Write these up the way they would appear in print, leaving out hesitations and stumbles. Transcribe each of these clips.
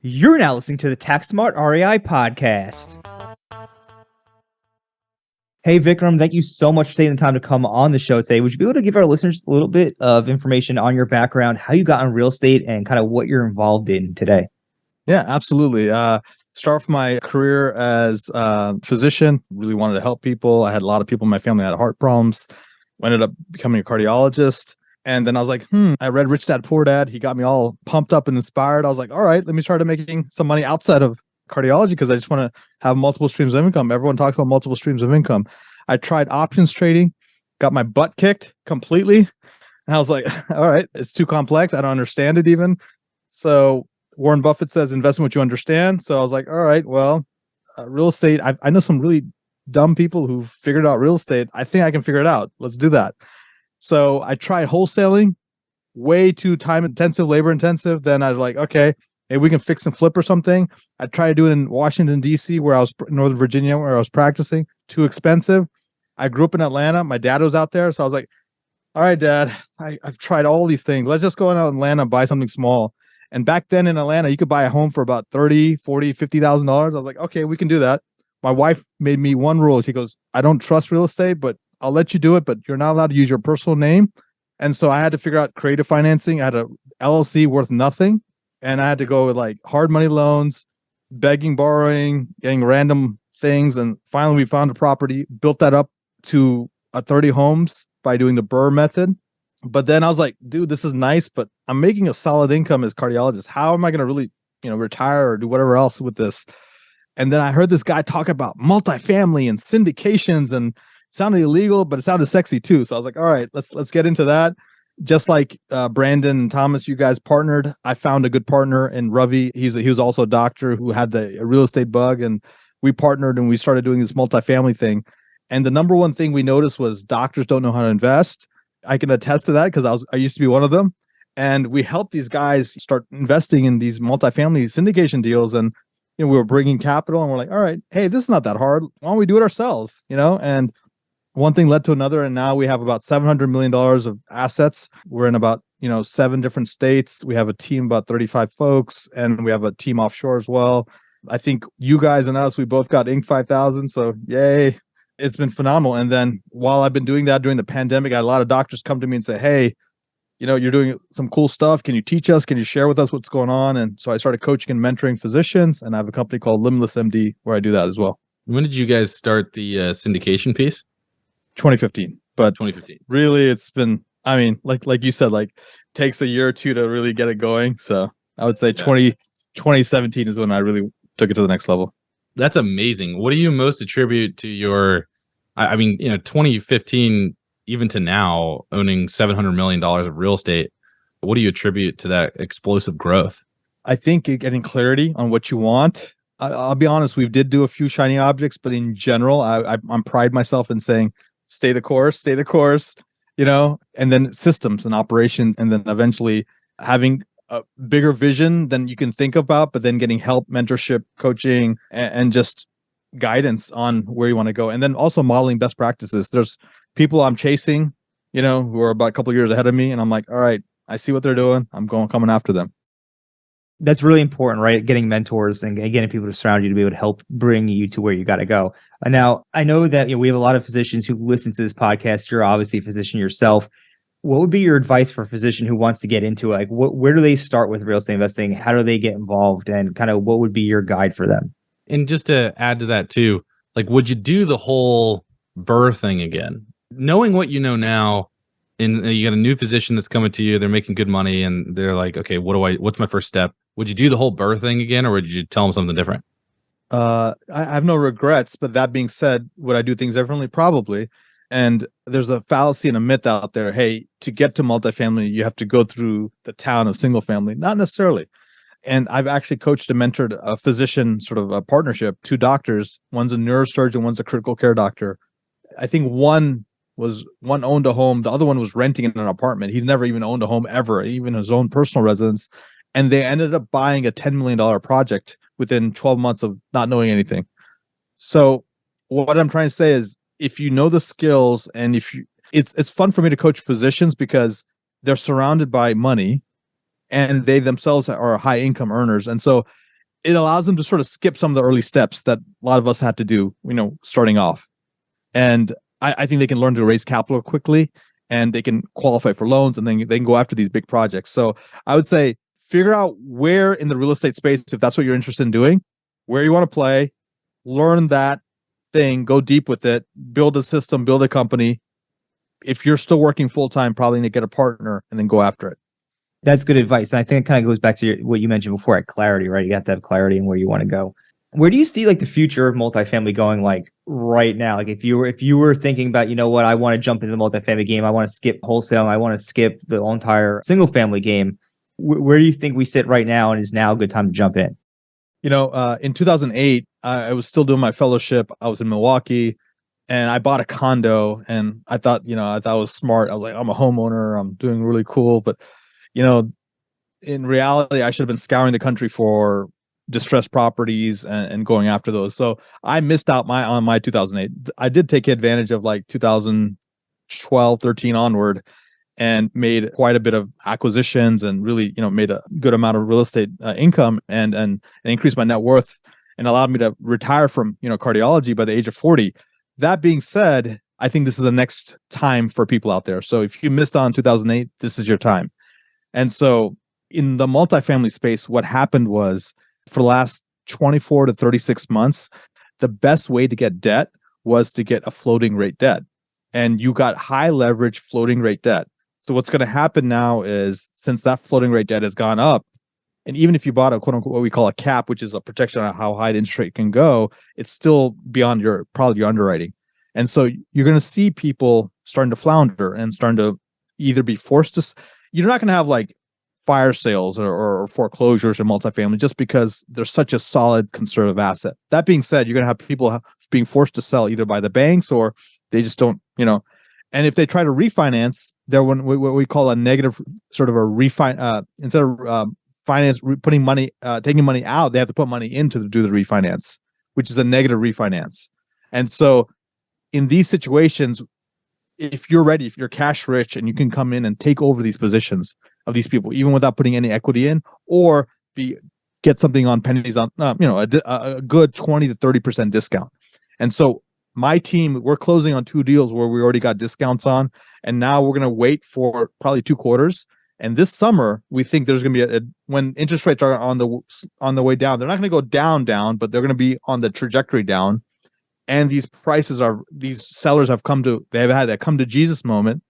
You're now listening to the Tax Smart REI podcast. Hey, Vikram, thank you so much for taking the time to come on the show today. Would you be able to give our listeners a little bit of information on your background, how you got in real estate, and kind of what you're involved in today? Yeah, absolutely. Start off my career as a physician, really wanted to help people. I had a lot of people in my family that had heart problems. Ended up becoming a cardiologist. And then I was like, I read Rich Dad, Poor Dad. He got me all pumped up and inspired. I was like, all right, let me start making some money outside of cardiology because I just want to have multiple streams of income. Everyone talks about multiple streams of income. I tried options trading, got my butt kicked completely. And I was like, all right, it's too complex. I don't understand it even. So Warren Buffett says, invest in what you understand. So I was like, all right, well, real estate, I know some really dumb people who figured out real estate. I think I can figure it out. Let's do that. So I tried wholesaling, way too time intensive, labor intensive. Then I was like, okay, maybe we can fix and flip or something. I tried to do it in Washington, D.C., where I was Northern Virginia, where I was practicing. Too expensive. I grew up in Atlanta. My dad was out there. So I was like, all right, Dad, I've tried all these things. Let's just go out in Atlanta and buy something small. And back then in Atlanta, you could buy a home for about $30,000, $40,000, $50,000. I was like, okay, we can do that. My wife made me one rule. She goes, I don't trust real estate, but I'll let you do it, but you're not allowed to use your personal name. And so I had to figure out creative financing. I had a LLC worth nothing. And I had to go with like hard money loans, begging, borrowing, getting random things. And finally we found a property, built that up to 30 homes by doing the Burr method. But then I was like, dude, this is nice, but I'm making a solid income as cardiologist. How am I going to really, retire or do whatever else with this? And then I heard this guy talk about multifamily and syndications, and it sounded illegal, but it sounded sexy too. So I was like, all right, let's get into that. Just like Brandon and Thomas, you guys partnered. I found a good partner in Ravi. He was also a doctor who had the real estate bug, and we partnered and we started doing this multifamily thing. And the number one thing we noticed was doctors don't know how to invest. I can attest to that because I used to be one of them. And we helped these guys start investing in these multifamily syndication deals. And we were bringing capital, and we're like, all right, hey, this is not that hard. Why don't we do it ourselves? And one thing led to another, and now we have about $700 million of assets. We're in about 7 different states. We have a team about 35 folks, and we have a team offshore as well. I think you guys and us, we both got Inc. 5000, so yay. It's been phenomenal. And then while I've been doing that during the pandemic, I had a lot of doctors come to me and say, hey, you're doing some cool stuff. Can you teach us? Can you share with us what's going on? And so I started coaching and mentoring physicians, and I have a company called Limitless MD where I do that as well. When did you guys start the syndication piece? 2015. But 2015. Really, it's been, like you said, like takes a year or two to really get it going. So I would say 2017 is when I really took it to the next level. That's amazing. What do you most attribute to your, 2015, even to now, owning $700 million of real estate? What do you attribute to that explosive growth? I think getting clarity on what you want. I'll be honest, we did do a few shiny objects, but in general, I'm pride myself in saying, stay the course, and then systems and operations, and then eventually having a bigger vision than you can think about, but then getting help, mentorship, coaching, and just guidance on where you want to go. And then also modeling best practices. There's people I'm chasing, who are about a couple of years ahead of me. And I'm like, all right, I see what they're doing. I'm coming after them. That's really important, right? Getting mentors and getting people to surround you to be able to help bring you to where you got to go. Now, I know that we have a lot of physicians who listen to this podcast. You're obviously a physician yourself. What would be your advice for a physician who wants to get into it? Like, where do they start with real estate investing? How do they get involved? And kind of what would be your guide for them? And just to add to that too, like, would you do the whole Burr thing again? Knowing what you know now, and you got a new physician that's coming to you, they're making good money, and they're like, okay, what's my first step? Would you do the whole Burr thing again, or would you tell them something different? I have no regrets, but that being said, would I do things differently? Probably. And there's a fallacy and a myth out there. Hey, to get to multifamily, you have to go through the town of single family. Not necessarily. And I've actually coached and mentored a physician sort of a partnership, 2 doctors. One's a neurosurgeon, one's a critical care doctor. I think one owned a home. The other one was renting in an apartment. He's never even owned a home ever, even his own personal residence. And they ended up buying a $10 million project within 12 months of not knowing anything. So what I'm trying to say is, if you know the skills, and it's fun for me to coach physicians because they're surrounded by money and they themselves are high income earners. And so it allows them to sort of skip some of the early steps that a lot of us had to do, starting off. And I think they can learn to raise capital quickly, and they can qualify for loans, and then they can go after these big projects. So I would say figure out where in the real estate space, if that's what you're interested in doing, where you want to play, learn that thing, go deep with it, build a system, build a company. If you're still working full-time, probably need to get a partner and then go after it. That's good advice. And I think it kind of goes back to what you mentioned before at clarity, right? You have to have clarity in where you want to go. Where do you see like the future of multifamily going like right now? Like if you were thinking about, what, I want to jump into the multifamily game, I want to skip wholesale, I want to skip the entire single family game. Where do you think we sit right now, and is now a good time to jump in? In 2008, I was still doing my fellowship. I was in Milwaukee, and I bought a condo, and I thought it was smart. I was like, I'm a homeowner, I'm doing really cool. But, in reality, I should have been scouring the country for distressed properties and going after those. So I missed out on my 2008. I did take advantage of like 2012, 13 onward, and made quite a bit of acquisitions, and really, made a good amount of real estate income, and increased my net worth, and allowed me to retire from, cardiology by the age of 40. That being said, I think this is the next time for people out there. So if you missed on 2008, this is your time. And so in the multifamily space, what happened was, for the last 24 to 36 months, the best way to get debt was to get a floating rate debt. And you got high leverage floating rate debt. So what's going to happen now is, since that floating rate debt has gone up, and even if you bought a quote unquote what we call a cap, which is a protection on how high the interest rate can go, it's still beyond probably your underwriting. And so you're going to see people starting to flounder and starting to either be forced to. You're not going to have like fire sales or foreclosures in multifamily just because there's such a solid conservative asset. That being said, you're going to have people being forced to sell either by the banks, or they just don't, and if they try to refinance, they're what we call a negative sort of a refinance. Instead of taking money out, they have to put money in to do the refinance, which is a negative refinance. And so in these situations, if you're ready, if you're cash rich and you can come in and take over these positions of these people, even without putting any equity in, or get something on pennies on, a good 20 to 30% discount. And so my team, we're closing on 2 deals where we already got discounts on, and now we're going to wait for probably 2 quarters. And this summer, we think there's going to be when interest rates are on the way down, they're not going to go down, but they're going to be on the trajectory down. And these sellers have come to Jesus moment.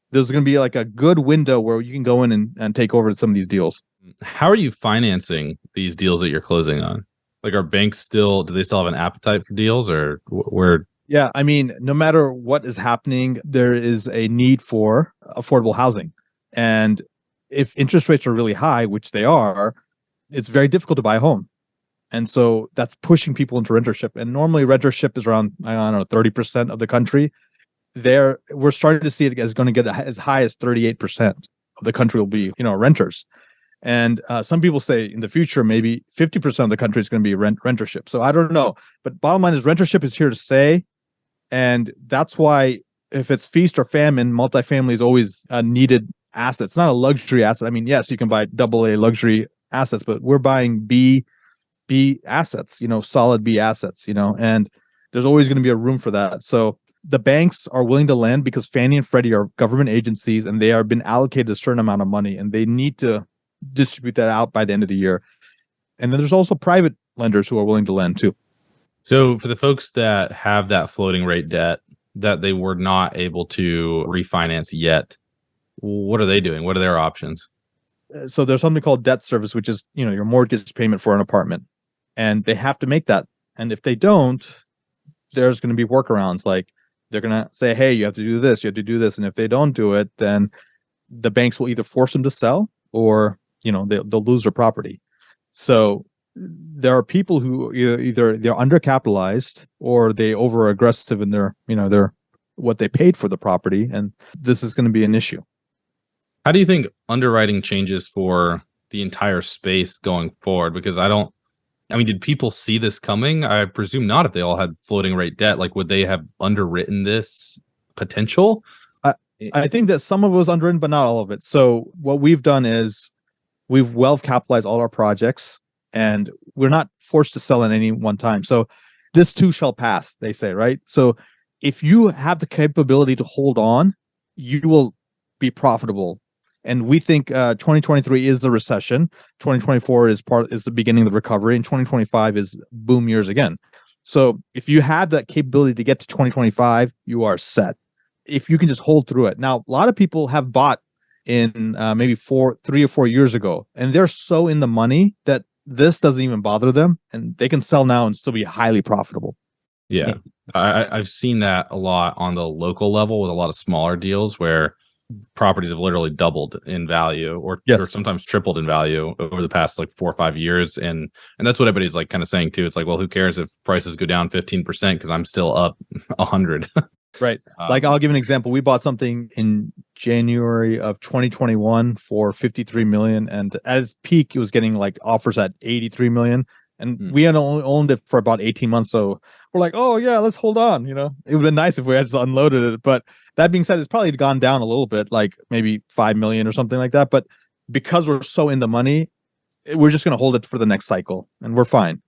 There's going to be like a good window where you can go in and take over some of these deals. How are you financing these deals that you're closing on? Like, are banks do they still have an appetite for deals, or where? Yeah, I mean, no matter what is happening, there is a need for affordable housing. And if interest rates are really high, which they are, it's very difficult to buy a home. And so that's pushing people into rentership. And normally rentership is around, 30% of the country. We're starting to see it as going to get as high as 38% of the country will be, renters. And some people say in the future, maybe 50% of the country is going to be rentership. So I don't know. But bottom line is, rentership is here to stay. And that's why, if it's feast or famine, multifamily is always a needed asset. It's not a luxury asset. I mean, yes, you can buy AA luxury assets, but we're buying B assets, solid B assets, and there's always going to be a room for that. So the banks are willing to lend because Fannie and Freddie are government agencies, and they have been allocated a certain amount of money, and they need to distribute that out by the end of the year. And then there's also private lenders who are willing to lend too. So for the folks that have that floating rate debt that they were not able to refinance yet, what are they doing? What are their options? So there's something called debt service, which is, your mortgage payment for an apartment. And they have to make that. And if they don't, there's going to be workarounds. Like, they're going to say, hey, you have to do this, you have to do this. And if they don't do it, then the banks will either force them to sell, or, they'll lose their property. So there are people who either they're undercapitalized, or they over aggressive in their what they paid for the property. And this is going to be an issue. How do you think underwriting changes for the entire space going forward? Because did people see this coming? I presume not. If they all had floating rate debt, like, would they have underwritten this potential? I think that some of it was underwritten, but not all of it. So what we've done is we've well capitalized all our projects. and we're not forced to sell at any one time. So this too shall pass, they say, right? So if you have the capability to hold on, you will be profitable. And we think 2023 is the recession. 2024 is the beginning of the recovery, and 2025 is boom years again. So if you have that capability to get to 2025, you are set. If you can just hold through it. Now, a lot of people have bought in maybe 3 or 4 years ago, and they're so in the money that this doesn't even bother them, and they can sell now and still be highly profitable. Yeah. I've seen that a lot on the local level with a lot of smaller deals where properties have literally doubled in value or sometimes tripled in value over the past like 4 or 5 years. And that's what everybody's like kind of saying too. It's like, well, who cares if prices go down 15% because I'm still up 100. Right. Like I'll give an example. We bought something in January of 2021 for 53 million. And at its peak, it was getting like offers at 83 million. And we had only owned it for about 18 months. So we're like, oh yeah, let's hold on. You know, it would have been nice if we had just unloaded it. But that being said, it's probably gone down a little bit, like maybe 5 million or something like that. But because we're so in the money, we're just going to hold it for the next cycle and we're fine.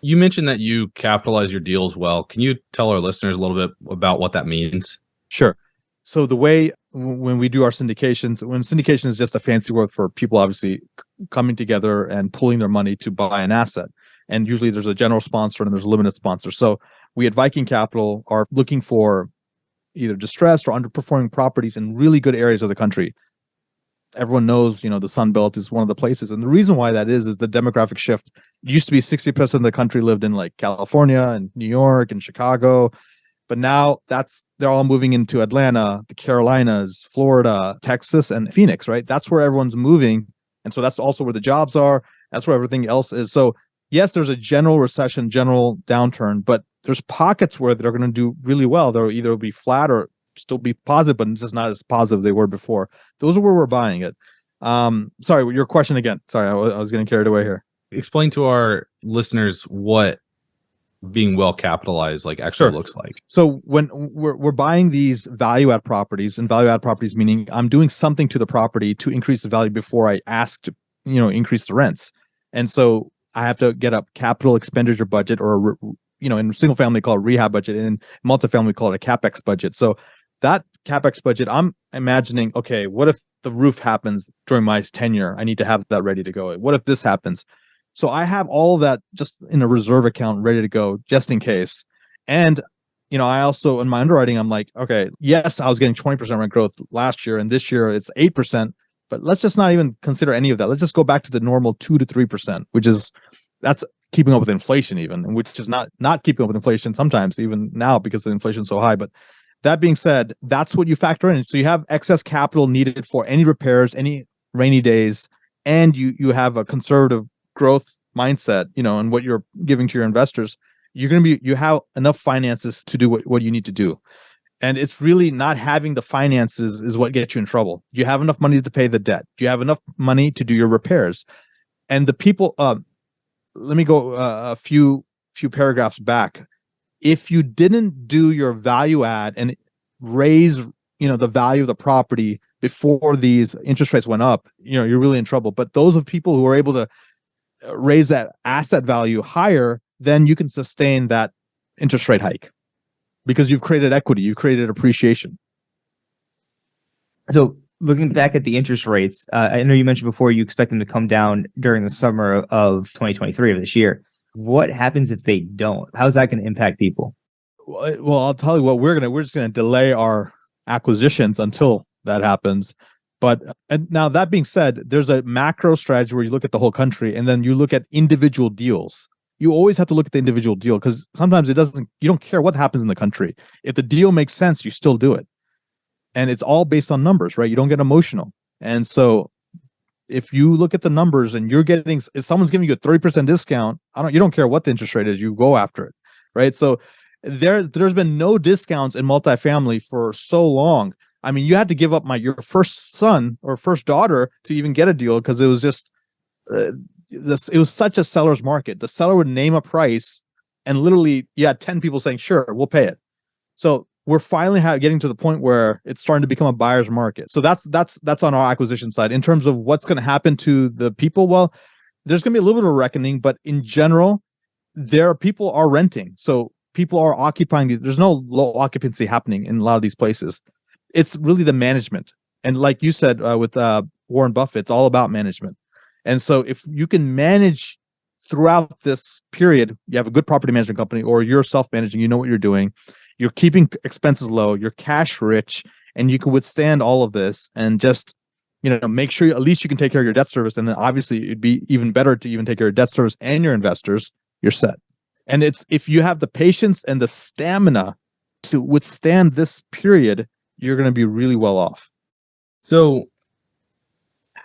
You mentioned that you capitalize your deals well. Can you tell our listeners a little bit about what that means? Sure. So the way when we do our syndications, when syndication is just a fancy word for people obviously coming together and pooling their money to buy an asset. And usually there's a general sponsor and there's a limited sponsor. So we at Viking Capital are looking for either distressed or underperforming properties in really good areas of the country. Everyone knows, the Sun Belt is one of the places. And the reason why that is the demographic shift. It used to be 60% of the country lived in like California and New York and Chicago. But now they're all moving into Atlanta, the Carolinas, Florida, Texas, and Phoenix, right? That's where everyone's moving. And so that's also where the jobs are. That's where everything else is. So yes, there's a general recession, general downturn, but there's pockets where they're going to do really well. They'll either be flat or still be positive, but just not as positive they were before. Those are where we're buying it. Sorry, your question again. Sorry, I was getting carried away here. Explain to our listeners what being well capitalized actually looks like. So when we're buying these value add properties, and value add properties meaning I'm doing something to the property to increase the value before I ask to increase the rents. And so I have to get a capital expenditure budget, or in single family call it rehab budget, and in multifamily we call it a capex budget. So that capex budget, I'm imagining, okay, what if the roof happens during my tenure? I need to have that ready to go. What if this happens? So I have all of that just in a reserve account ready to go just in case. And, I also, in my underwriting, I'm like, okay, yes, I was getting 20% rent growth last year, and this year it's 8%, but let's just not even consider any of that. Let's just go back to the normal 2 to 3%, that's keeping up with inflation even, and which is not keeping up with inflation sometimes even now because the inflation's so high. But that being said, that's what you factor in. So you have excess capital needed for any repairs, any rainy days, and you have a conservative growth mindset, and what you're giving to your investors. You have enough finances to do what you need to do. And it's really not having the finances is what gets you in trouble. Do you have enough money to pay the debt? Do you have enough money to do your repairs? And the people, let me go a few paragraphs back. If you didn't do your value add and raise, the value of the property before these interest rates went up, you're really in trouble. But those of people who are able to raise that asset value higher, then you can sustain that interest rate hike because you've created equity, you've created appreciation. So looking back at the interest rates, I know you mentioned before you expect them to come down during the summer of 2023 of this year. What happens if they don't? How's that going to impact people? Well, I'll tell you what, we're just going to delay our acquisitions until that happens. And now that being said, there's a macro strategy where you look at the whole country and then you look at individual deals. You always have to look at the individual deal because sometimes you don't care what happens in the country. If the deal makes sense, you still do it. And it's all based on numbers, right? You don't get emotional. And so if you look at the numbers and if someone's giving you a 30% discount, you don't care what the interest rate is, you go after it, right? So there's been no discounts in multifamily for so long. I mean, you had to give up your first son or first daughter to even get a deal because it was just it was such a seller's market. The seller would name a price, and literally, you had 10 people saying, "Sure, we'll pay it." So we're finally getting to the point where it's starting to become a buyer's market. So that's on our acquisition side. In terms of what's going to happen to the people, well, there's going to be a little bit of a reckoning, but in general, people are renting. So people are occupying these. There's no low occupancy happening in a lot of these places. It's really the management. And like you said, with Warren Buffett, it's all about management. And so if you can manage throughout this period, you have a good property management company, or you're self-managing, you know what you're doing, you're keeping expenses low, you're cash rich, and you can withstand all of this and just, make sure at least you can take care of your debt service. And then obviously it'd be even better to even take care of debt service and your investors, you're set. And it's, if you have the patience and the stamina to withstand this period, you're going to be really well off. So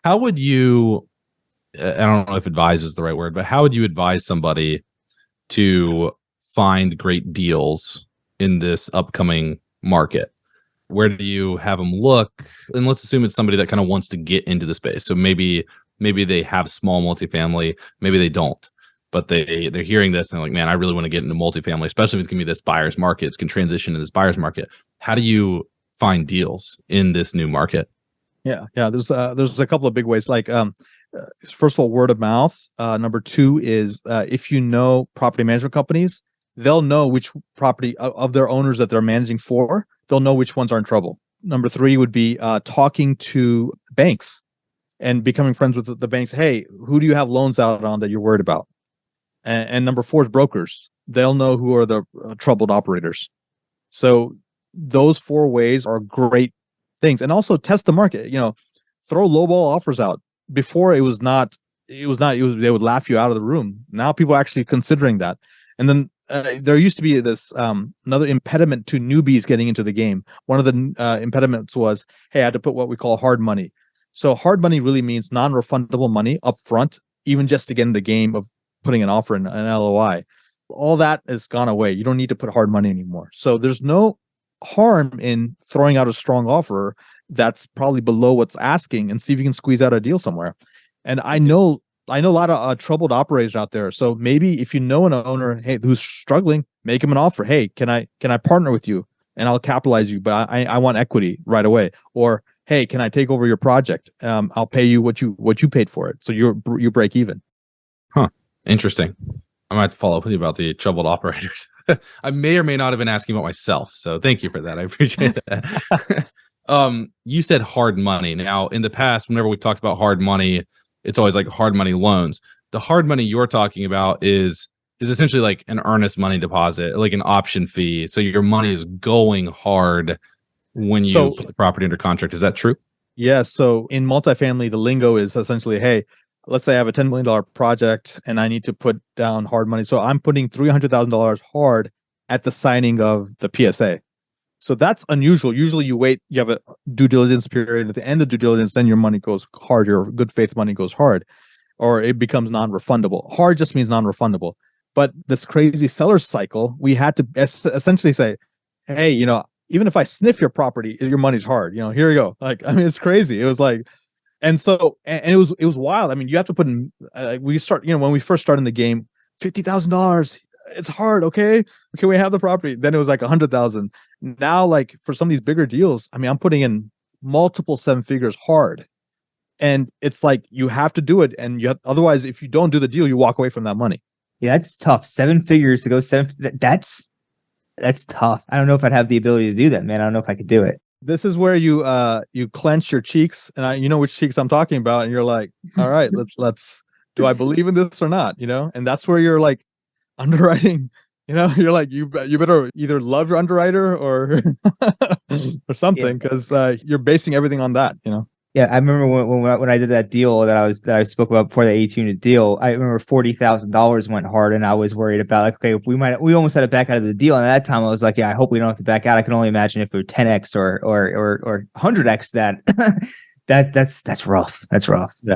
how would you, I don't know if advise is the right word, but how would you advise somebody to find great deals in this upcoming market? Where do you have them look? And let's assume it's somebody that kind of wants to get into the space. So maybe they have small multifamily, maybe they don't, but they're hearing this and they're like, man, I really want to get into multifamily, especially if it's gonna be this buyer's market. It's gonna transition to this buyer's market. How do you find deals in this new market? Yeah. There's a couple of big ways. Like, first of all, word of mouth. Number two is if you know property management companies, they'll know which property of their owners that they're managing for. They'll know which ones are in trouble. Number three would be talking to banks and becoming friends with the banks. Hey, who do you have loans out on that you're worried about? And number four is brokers. They'll know who are the troubled operators. So those four ways are great things. And also test the market. Throw lowball offers out. Before they would laugh you out of the room. Now people are actually considering that. And then there used to be this another impediment to newbies getting into the game. One of the impediments was, hey, I had to put what we call hard money. So hard money really means non-refundable money up front, even just to get in the game of putting an offer in an LOI. All that has gone away. You don't need to put hard money anymore. So there's no harm in throwing out a strong offer that's probably below what's asking and see if you can squeeze out a deal somewhere. And I know a lot of troubled operators out there. So maybe if you know an owner, hey, who's struggling, make him an offer. Hey, can I partner with you and I'll capitalize you, but I want equity right away. Or hey, can I take over your project? I'll pay you what you paid for it. So you break even. Huh. Interesting. I might have to follow up with you about the troubled operators. I may or may not have been asking about myself. So thank you for that. I appreciate that. You said hard money. Now, in the past, whenever we talked about hard money, it's always like hard money loans. The hard money you're talking about is essentially like an earnest money deposit, like an option fee. So your money is going hard when you put the property under contract. Is that true? Yes. So in multifamily, the lingo is essentially, hey, let's say I have a $10 million project and I need to put down hard money. So I'm putting $300,000 hard at the signing of the PSA. So that's unusual. Usually you wait, you have a due diligence period. At the end of due diligence, then your money goes hard. Your good faith money goes hard, or it becomes non-refundable. Hard just means non-refundable. But this crazy seller cycle, we had to essentially say, hey, even if I sniff your property, your money's hard. Here you go. Like, I mean, it's crazy. It was like, and so, and it was wild. I mean, you have to put in, when we first started in the game, $50,000. It's hard. Okay, we have the property. Then it was like 100,000. Now, like for some of these bigger deals, I mean, I'm putting in multiple seven figures hard, and it's like you have to do it. And otherwise, if you don't do the deal, you walk away from that money. Yeah, that's tough. 7 figures to go seven. That's tough. I don't know if I'd have the ability to do that, man. I don't know if I could do it. This is where you clench your cheeks, and you know which cheeks I'm talking about, and you're like, all right, let's do I believe in this or not? And that's where you're like underwriting. You're like you better either love your underwriter or or something, because you're basing everything on that. Yeah, I remember when I did that deal that I spoke about before, the 18-unit deal. I remember $40,000 went hard, and I was worried about like, okay, we almost had to back out of the deal. And at that time, I was like, yeah, I hope we don't have to back out. I can only imagine if it were 10x or 100x that. That's rough. That's rough. Yeah.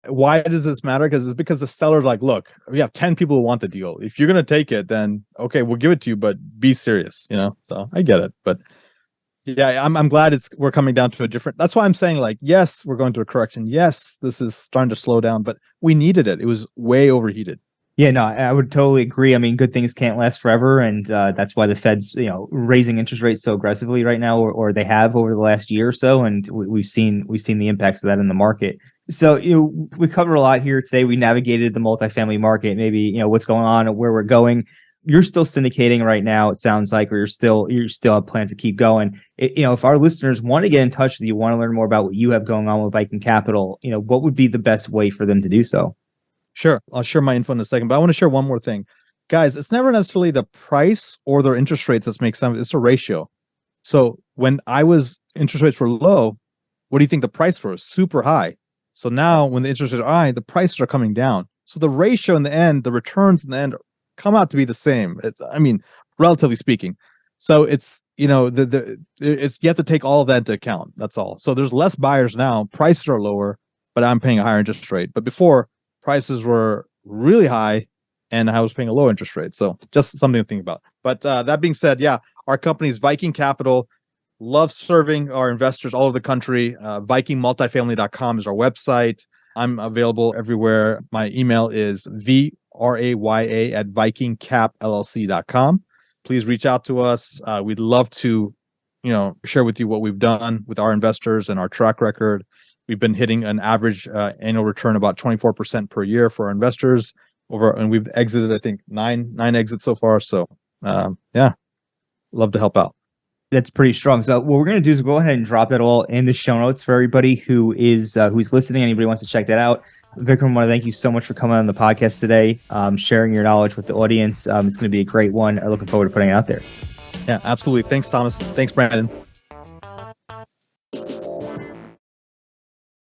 Why does this matter? Because the seller's like, look, we have 10 people who want the deal. If you're gonna take it, then okay, we'll give it to you, but be serious. So I get it, but. Yeah, I'm glad we're coming down to a different. That's why I'm saying, like, yes, we're going through a correction. Yes, this is starting to slow down, but we needed it. It was way overheated. Yeah, no, I would totally agree. I mean, good things can't last forever, and that's why the Fed's raising interest rates so aggressively right now, or they have over the last year or so, and we've seen the impacts of that in the market. So, we covered a lot here today. We navigated the multifamily market, maybe, what's going on and where we're going. You're still syndicating right now, it sounds like, or you still have plans to keep going. If our listeners want to get in touch with you, want to learn more about what you have going on with Viking Capital, what would be the best way for them to do so? Sure. I'll share my info in a second, but I want to share one more thing. Guys, it's never necessarily the price or their interest rates that makes sense. It's a ratio. So when interest rates were low, what do you think the price was? Super high. So now when the interest rates are high, the prices are coming down. So the ratio in the end, the returns in the end come out to be the same. Relatively speaking. So it's, you have to take all of that into account. That's all. So there's less buyers now. Prices are lower, but I'm paying a higher interest rate. But before, prices were really high and I was paying a low interest rate. So just something to think about. But that being said, yeah, our company is Viking Capital. Love serving our investors all over the country. VikingMultifamily.com is our website. I'm available everywhere. My email is vraya@vikingcapllc.com. Please reach out to us. We'd love to, share with you what we've done with our investors and our track record. We've been hitting an average annual return about 24% per year for our investors and we've exited, I think, nine exits so far. So yeah, love to help out. That's pretty strong. So what we're going to do is go ahead and drop that all in the show notes for everybody who's listening. Anybody wants to check that out. Vikram, I want to thank you so much for coming on the podcast today, sharing your knowledge with the audience. It's going to be a great one. I'm looking forward to putting it out there. Yeah, absolutely. Thanks, Thomas. Thanks, Brandon.